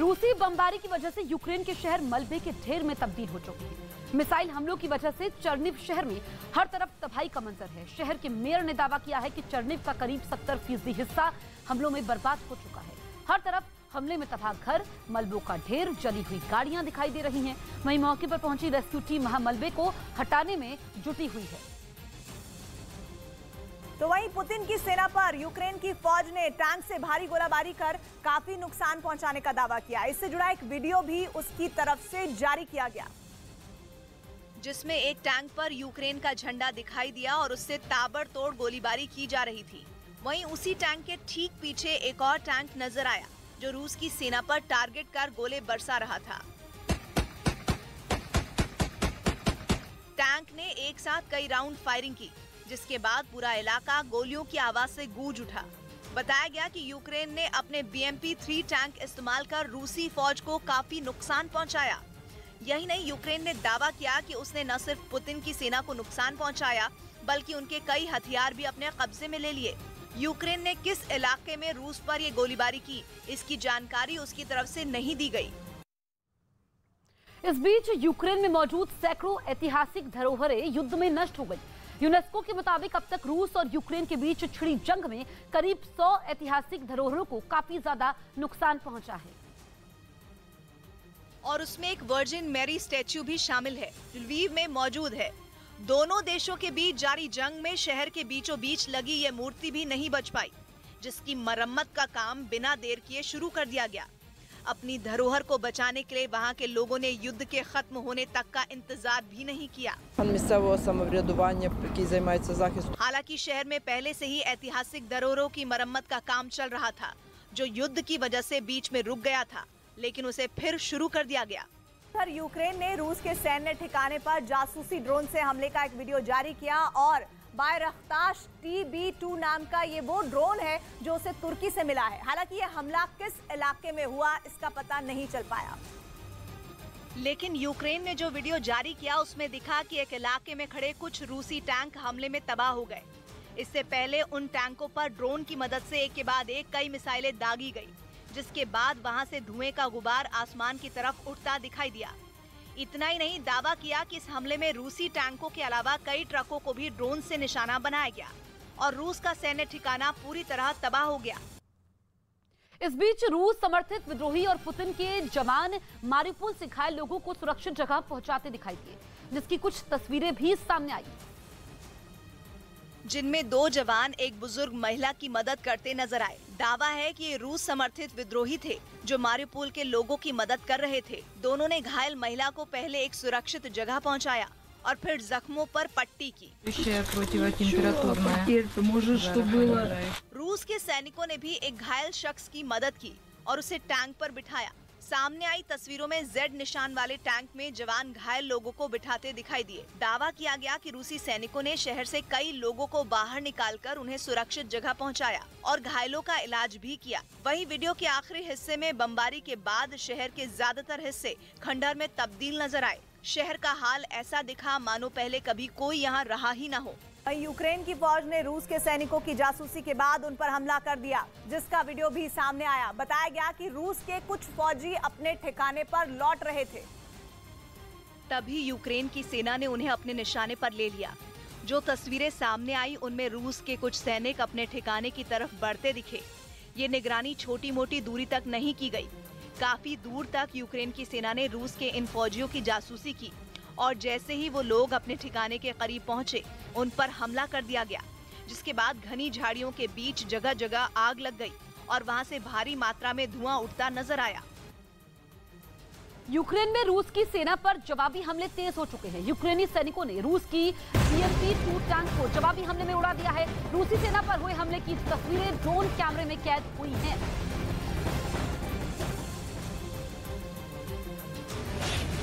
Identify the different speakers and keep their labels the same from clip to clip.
Speaker 1: रूसी बमबारी की वजह से यूक्रेन के शहर मलबे के ढेर में तब्दील हो चुके हैं। मिसाइल हमलों की वजह से चर्निव शहर में हर तरफ तबाही का मंजर है। शहर के मेयर ने दावा किया है कि चर्निव का करीब 70% हिस्सा हमलों में बर्बाद हो चुका है। हर तरफ हमले में तबाह घर, मलबों का ढेर, जली हुई गाड़ियां दिखाई दे रही हैं। वहीं मौके पर पहुंची रेस्क्यू टीम मलबे को हटाने में जुटी हुई है।
Speaker 2: तो वहीं पुतिन की सेना पर यूक्रेन की फौज ने टैंक से भारी गोलाबारी कर काफी नुकसान पहुंचाने का दावा किया। इससे जुड़ा एक वीडियो भी उसकी तरफ से जारी किया गया,
Speaker 3: जिसमें एक टैंक पर यूक्रेन का झंडा दिखाई दिया और उससे ताबड़तोड़ गोलीबारी की जा रही थी। वहीं उसी टैंक के ठीक पीछे एक और टैंक नजर आया जो रूस की सेना पर टारगेट कर गोले बरसा रहा था। टैंक ने एक साथ कई राउंड फायरिंग की, जिसके बाद पूरा इलाका गोलियों की आवाज से गूंज उठा। बताया गया कि यूक्रेन ने अपने BMP-3 टैंक इस्तेमाल कर रूसी फौज को काफी नुकसान पहुंचाया। यही नहीं, यूक्रेन ने दावा किया कि उसने न सिर्फ पुतिन की सेना को नुकसान पहुंचाया, बल्कि उनके कई हथियार भी अपने कब्जे में ले लिए। यूक्रेन ने किस इलाके में रूस पर ये गोलीबारी की, इसकी जानकारी उसकी तरफ से नहीं दी गई।
Speaker 1: इस बीच यूक्रेन में मौजूद सैकड़ों ऐतिहासिक धरोहरें युद्ध में नष्ट हो गई। यूनेस्को के मुताबिक अब तक रूस और यूक्रेन के बीच छिड़ी जंग में करीब 100 ऐतिहासिक धरोहरों को काफी ज्यादा नुकसान पहुंचा है।
Speaker 3: और उसमें एक वर्जिन मैरी स्टैच्यू भी शामिल है, जो लवीव में मौजूद है। दोनों देशों के बीच जारी जंग में शहर के बीचों बीच लगी ये मूर्ति भी नहीं बच पाई, जिसकी मरम्मत का काम बिना देर किए शुरू कर दिया गया। अपनी धरोहर को बचाने के लिए वहां के लोगों ने युद्ध के खत्म होने तक का इंतजार भी नहीं किया। हालांकि शहर में पहले से ही ऐतिहासिक धरोहरों की मरम्मत का काम चल रहा था, जो युद्ध की वजह से बीच में रुक गया था, लेकिन उसे फिर शुरू कर दिया गया।
Speaker 2: यूक्रेन ने रूस के सैन्य ठिकाने पर जासूसी ड्रोन से हमले का एक वीडियो जारी किया और बायरख्तार TB2 नाम का ये वो ड्रोन है जो उसे तुर्की से मिला है। हालांकि ये हमला किस इलाके में हुआ इसका पता नहीं चल पाया,
Speaker 3: लेकिन यूक्रेन ने जो वीडियो जारी किया उसमें दिखा कि एक इलाके में खड़े कुछ रूसी टैंक हमले में तबाह हो गए। इससे पहले उन टैंकों पर ड्रोन की मदद से एक के बाद एक कई मिसाइलें दागी गई, जिसके बाद वहां से धुएं का गुबार आसमान की तरफ उठता दिखाई दिया। इतना ही नहीं, दावा किया कि इस हमले में रूसी टैंकों के अलावा कई ट्रकों को भी ड्रोन से निशाना बनाया गया और रूस का सैन्य ठिकाना पूरी तरह तबाह हो गया।
Speaker 1: इस बीच रूस समर्थित विद्रोही और पुतिन के जवान मारिउपोल से घायल लोगों को सुरक्षित जगह पहुंचाते दिखाई दिए, जिसकी कुछ तस्वीरें भी सामने आई,
Speaker 3: जिनमें 2 जवान एक बुजुर्ग महिला की मदद करते नजर आए। दावा है कि ये रूस समर्थित विद्रोही थे जो मारिउपोल के लोगों की मदद कर रहे थे। दोनों ने घायल महिला को पहले एक सुरक्षित जगह पहुंचाया और फिर जख्मों पर पट्टी की। रूस के सैनिकों ने भी एक घायल शख्स की मदद की और उसे टैंक पर बिठाया। सामने आई तस्वीरों में Z निशान वाले टैंक में जवान घायल लोगों को बिठाते दिखाई दिए। दावा किया गया कि रूसी सैनिकों ने शहर से कई लोगों को बाहर निकालकर उन्हें सुरक्षित जगह पहुंचाया और घायलों का इलाज भी किया। वहीं वीडियो के आखिरी हिस्से में बमबारी के बाद शहर के ज्यादातर हिस्से खंडहर में तब्दील नजर आए। शहर का हाल ऐसा दिखा मानो पहले कभी कोई यहाँ रहा ही न हो।
Speaker 2: यूक्रेन की फौज ने रूस के सैनिकों की जासूसी के बाद उन पर हमला कर दिया, जिसका वीडियो भी सामने आया। बताया गया कि रूस के कुछ फौजी अपने ठिकाने पर लौट रहे थे,
Speaker 3: तभी यूक्रेन की सेना ने उन्हें अपने निशाने पर ले लिया। जो तस्वीरें सामने आई उनमें रूस के कुछ सैनिक अपने ठिकाने की तरफ बढ़ते दिखे। ये निगरानी छोटी मोटी दूरी तक नहीं की गई, काफी दूर तक यूक्रेन की सेना ने रूस के इन फौजियों की जासूसी की और जैसे ही वो लोग अपने ठिकाने के करीब पहुंचे उन पर हमला कर दिया गया, जिसके बाद घनी झाड़ियों के बीच जगह जगह आग लग गई और वहां से भारी मात्रा में धुआं उठता नजर आया।
Speaker 1: यूक्रेन में रूस की सेना पर जवाबी हमले तेज हो चुके हैं। यूक्रेनी सैनिकों ने रूस की BMP-2 टैंक को जवाबी हमले में उड़ा दिया है। रूसी सेना पर हुए हमले की तस्वीरें ड्रोन कैमरे में कैद हुई हैं।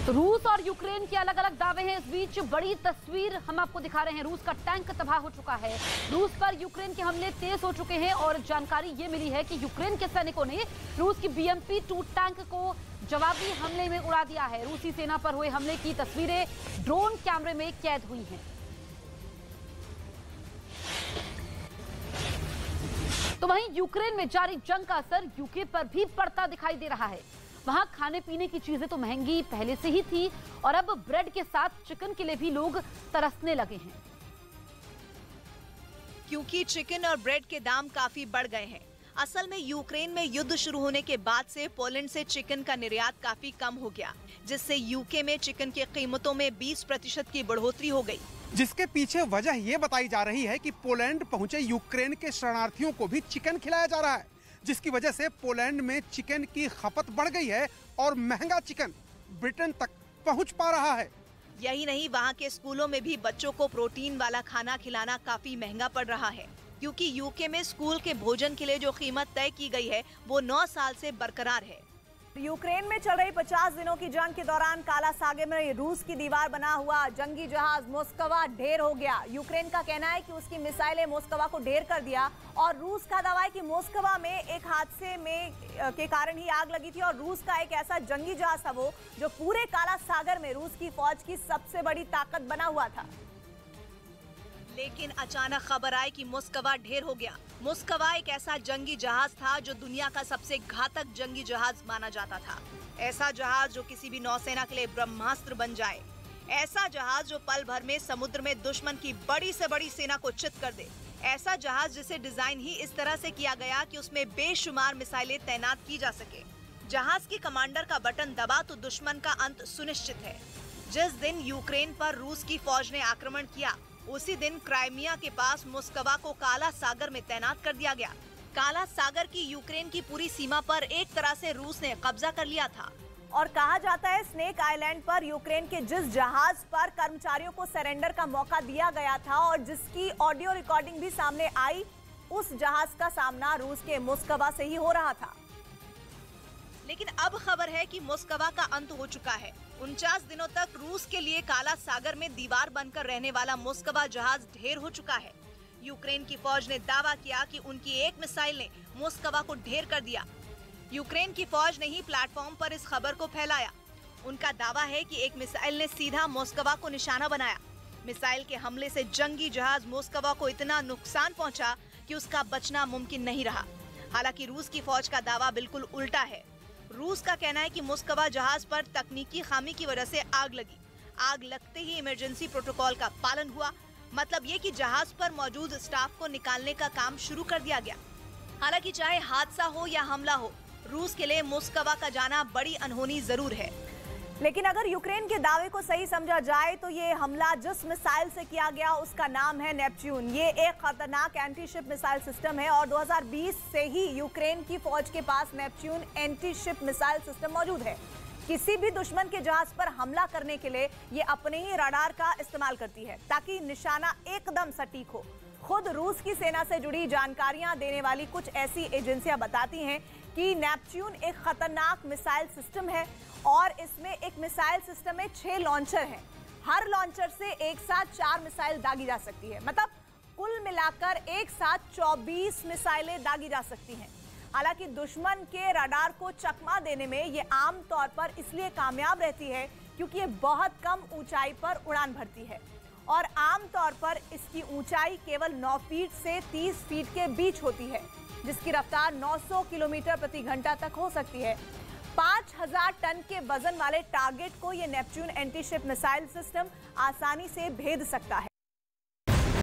Speaker 1: तो रूस और यूक्रेन के अलग अलग दावे हैं। इस बीच बड़ी तस्वीर हम आपको दिखा रहे हैं। रूस का टैंक तबाह हो चुका है। रूस पर यूक्रेन के हमले तेज हो चुके हैं और जानकारी ये मिली है कि यूक्रेन के सैनिकों ने रूस की BMP-2 टैंक को जवाबी हमले में उड़ा दिया है। रूसी सेना पर हुए हमले की तस्वीरें ड्रोन कैमरे में कैद हुई हैं। तो वहीं यूक्रेन में जारी जंग का असर यूके पर भी पड़ता दिखाई दे रहा है। वहां खाने पीने की चीजें तो महंगी पहले से ही थी और अब ब्रेड के साथ चिकन के लिए भी लोग तरसने लगे हैं,
Speaker 3: क्योंकि चिकन और ब्रेड के दाम काफी बढ़ गए हैं। असल में यूक्रेन में युद्ध शुरू होने के बाद से पोलैंड से चिकन का निर्यात काफी कम हो गया, जिससे यूके में चिकन की कीमतों में 20% की बढ़ोतरी हो गई।
Speaker 4: जिसके पीछे वजह ये बताई जा रही है कि पोलैंड पहुंचे यूक्रेन के शरणार्थियों को भी चिकन खिलाया जा रहा है, जिसकी वजह से पोलैंड में चिकन की खपत बढ़ गई है और महंगा चिकन ब्रिटेन तक पहुंच पा रहा है।
Speaker 3: यही नहीं, वहाँ के स्कूलों में भी बच्चों को प्रोटीन वाला खाना खिलाना काफी महंगा पड़ रहा है, क्योंकि यूके में स्कूल के भोजन के लिए जो कीमत तय की गई है वो 9 साल से बरकरार है।
Speaker 2: यूक्रेन में चल रही 50 दिनों की जंग के दौरान काला सागर में रूस की दीवार बना हुआ जंगी जहाज मोस्कवा ढेर हो गया। यूक्रेन का कहना है कि उसकी मिसाइलें मोस्कवा को ढेर कर दिया और रूस का दावा है कि मोस्कवा में एक हादसे में के कारण ही आग लगी थी और रूस का एक ऐसा जंगी जहाज था वो जो पूरे काला सागर में रूस की फौज की सबसे बड़ी ताकत बना हुआ था।
Speaker 3: लेकिन अचानक खबर आई कि मोस्कवा ढेर हो गया। मोस्कवा एक ऐसा जंगी जहाज था जो दुनिया का सबसे घातक जंगी जहाज माना जाता था। ऐसा जहाज जो किसी भी नौसेना के लिए ब्रह्मास्त्र बन जाए, ऐसा जहाज जो पल भर में समुद्र में दुश्मन की बड़ी से बड़ी सेना को चित कर दे, ऐसा जहाज जिसे डिजाइन ही इस तरह से किया गया कि उसमें बेशुमार मिसाइलें तैनात की जा सके। जहाज के कमांडर का बटन दबा तो दुश्मन का अंत सुनिश्चित है। जिस दिन यूक्रेन पर रूस की फौज ने आक्रमण किया, उसी दिन क्राइमिया के पास मोस्कवा को काला सागर में तैनात कर दिया गया। काला सागर की यूक्रेन की पूरी सीमा पर एक तरह से रूस ने कब्जा कर लिया था।
Speaker 2: और कहा जाता है स्नेक आइलैंड पर यूक्रेन के जिस जहाज पर कर्मचारियों को सरेंडर का मौका दिया गया था और जिसकी ऑडियो रिकॉर्डिंग भी सामने आई, उस जहाज का सामना रूस के मोस्कवा से ही हो रहा था।
Speaker 3: लेकिन अब खबर है कि मोस्कवा का अंत हो चुका है। 49 दिनों तक रूस के लिए काला सागर में दीवार बनकर रहने वाला मोस्कवा जहाज ढेर हो चुका है। यूक्रेन की फौज ने दावा किया कि उनकी एक मिसाइल ने मोस्कवा को ढेर कर दिया। यूक्रेन की फौज ने ही प्लेटफॉर्म पर इस खबर को फैलाया। उनका दावा है कि एक मिसाइल ने सीधा मोस्कवा को निशाना बनाया। मिसाइल के हमले से जंगी जहाज मोस्कवा को इतना नुकसान पहुंचा कि उसका बचना मुमकिन नहीं रहा। हालांकि रूस की फौज का दावा बिल्कुल उल्टा है। रूस का कहना है कि मोस्कवा जहाज पर तकनीकी खामी की वजह से आग लगी। आग लगते ही इमरजेंसी प्रोटोकॉल का पालन हुआ, मतलब ये कि जहाज पर मौजूद स्टाफ को निकालने का काम शुरू कर दिया गया। हालांकि चाहे हादसा हो या हमला हो, रूस के लिए मोस्कवा का जाना बड़ी अनहोनी जरूर है।
Speaker 2: लेकिन अगर यूक्रेन के दावे को सही समझा जाए तो ये हमला जिस मिसाइल से किया गया उसका नाम है नेपच्यून। ये एक खतरनाक एंटी शिप मिसाइल सिस्टम है और 2020 से ही यूक्रेन की फौज के पास Neptune anti ship missile system मौजूद है। किसी भी दुश्मन के जहाज पर हमला करने के लिए ये अपने ही रडार का इस्तेमाल करती है ताकि निशाना एकदम सटीक हो। खुद रूस की सेना से जुड़ी जानकारियां देने वाली कुछ ऐसी एजेंसियां बताती हैं कि नेपच्यून एक खतरनाक मिसाइल सिस्टम है और इसमें एक मिसाइल सिस्टम में 6 लॉन्चर हैं। हर लॉन्चर से एक साथ 4 मिसाइल दागी जा सकती है, मतलब कुल मिलाकर एक साथ 24 मिसाइलें दागी जा सकती हैं। हालांकि दुश्मन के रडार को चकमा देने में ये आम तौर पर इसलिए कामयाब रहती है क्योंकि ये बहुत कम ऊंचाई पर उड़ान भरती है और आमतौर पर इसकी ऊंचाई केवल 9 फीट से 30 फीट के बीच होती है, जिसकी रफ्तार 900 किलोमीटर प्रति घंटा तक हो सकती है। 5000 टन के वजन वाले टारगेट को ये Neptune anti ship missile system आसानी से भेद सकता है।